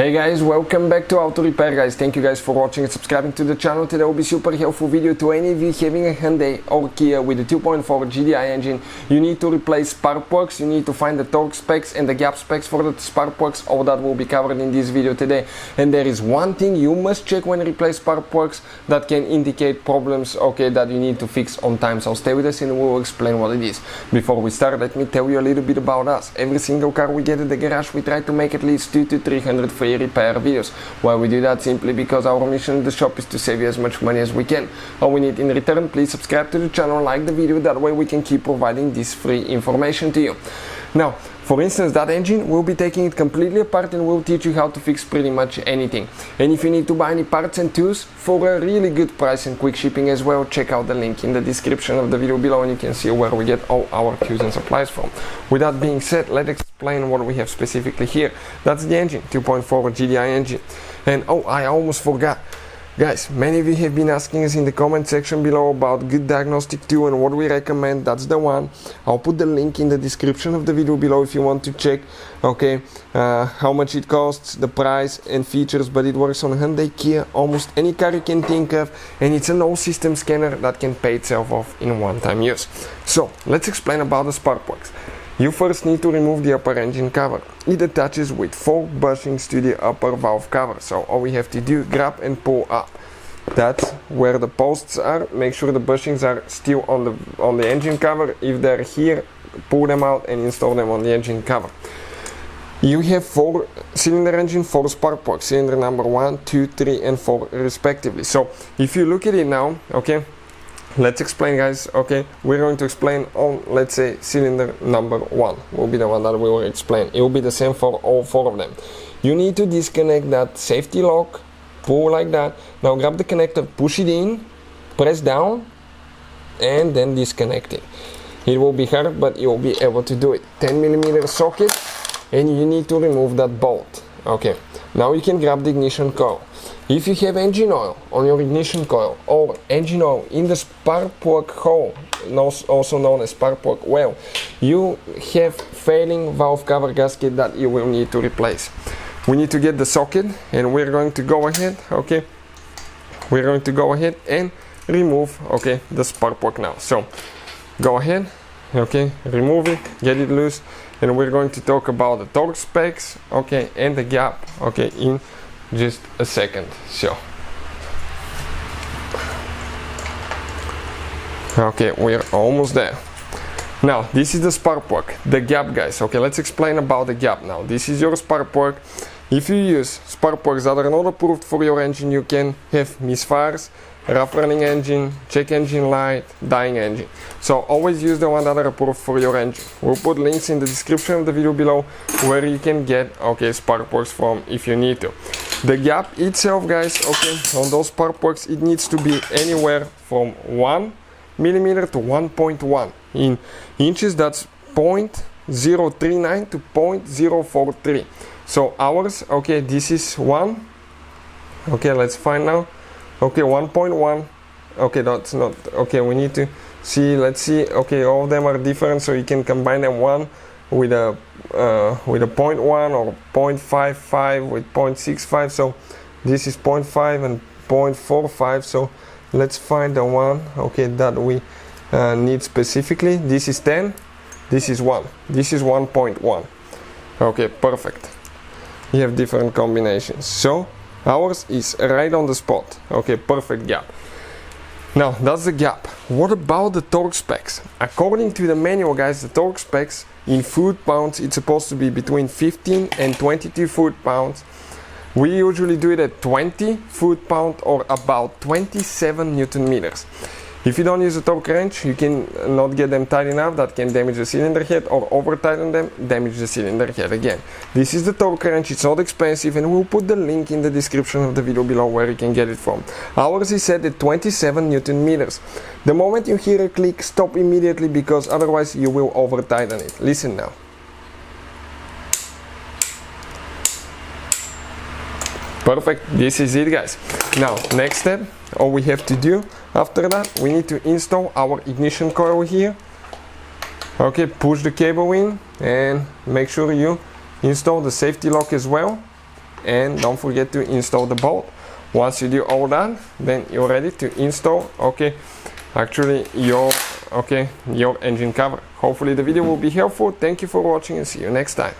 Hey guys, welcome back to Auto Repair guys. Thank you guys for watching and subscribing to the channel. Today will be super helpful video to any of you having a Hyundai or Kia with a 2.4 Gdi engine. You need to replace spark plugs, you need to find the torque specs and the gap specs for the spark plugs. All that will be covered in this video today. And there is one thing you must check when you replace spark plugs that can indicate problems, that you need to fix on time. So stay with us and we'll explain what it is. Before we start, let me tell you a little bit about us. Every single car we get at the garage, we try to make at least 200 to 300 free repair videos. Why we do that? Simply because our mission at the shop is to save you as much money as we can. All we need in return, please subscribe to the channel, like the video, that way we can keep providing this free information to you. Now, for instance, that engine, we'll be taking it completely apart and we'll teach you how to fix pretty much anything. And if you need to buy any parts and tools for a really good price and quick shipping as well, check out the link in the description of the video below and you can see where we get all our tools and supplies from. With that being said, let's explain what we have specifically here. That's the engine, 2.4 Gdi engine. And I almost forgot. Guys, many of you have been asking us in the comment section below about good diagnostic tool and what we recommend. That's the one. I'll put the link in the description of the video below if you want to check how much it costs, the price and features. But it works on Hyundai, Kia, almost any car you can think of, and it's an all system scanner that can pay itself off in one-time use. So let's explain about the spark plugs. You first need to remove the upper engine cover. It attaches with 4 bushings to the upper valve cover. So all we have to do, grab and pull up. That's where the posts are. Make sure the bushings are still on the engine cover. If they're here, pull them out and install them on the engine cover. You have 4-cylinder engine, 4 spark plugs, cylinder number 1, 2, 3 and 4 respectively. So if you look at it now, let's explain guys, we're going to explain on, let's say, cylinder number 1 will be the one that we will explain. It will be the same for all 4 of them. You need to disconnect that safety lock, pull like that. Now grab the connector, push it in, press down and then disconnect it. It will be hard, but you will be able to do it. 10mm socket, and you need to remove that bolt. Now you can grab the ignition coil. If you have engine oil on your ignition coil or engine oil in the spark plug hole, also known as spark plug well, you have failing valve cover gasket that you will need to replace. We need to get the socket and we're going to go ahead, we're going to go ahead and remove, the spark plug now. So go ahead, remove it, get it loose, and we're going to talk about the torque specs, and the gap, in just a second. So we're almost there. Now this is the spark plug, the gap guys. Let's explain about the gap now. This is your spark plug. If you use spark plugs that are not approved for your engine, you can have misfires, rough running engine, check engine light, dying engine. So always use the one that are approved for your engine. We'll put links in the description of the video below where you can get spark plugs from if you need to. The gap itself guys, on those spark plugs, it needs to be anywhere from 1mm to 1.1. In inches, that's 0.039 to 0.043. So ours, this is 1. Let's find now. 1.1. That's not we need to see. Let's see. All of them are different, so you can combine them, one with a 0.1 or 0.55 with 0.65. So this is 0.5 and 0.45. So let's find the one that we need specifically. This is 10. This is 1. This is 1.1. Perfect. You have different combinations. So ours is right on the spot. Perfect gap. Now that's the gap. What about the torque specs? According to the manual guys, the torque specs in foot-pounds, it's supposed to be between 15 and 22 foot-pounds. We usually do it at 20 foot-pound or about 27 Newton-meters. If you don't use a torque wrench, you can not get them tight enough. That can damage the cylinder head, or over tighten them, damage the cylinder head again. This is the torque wrench. It's not expensive, and we'll put the link in the description of the video below where you can get it from. Ours is set at 27 Newton-meters. The moment you hear a click, stop immediately because otherwise you will over tighten it. Listen now. Perfect. This is it guys. Now next step, all we have to do after that, we need to install our ignition coil here. Push the cable in and make sure you install the safety lock as well and don't forget to install the bolt. Once you do all that, then you're ready to install, okay, actually your engine cover. Hopefully the video will be helpful. Thank you for watching and see you next time.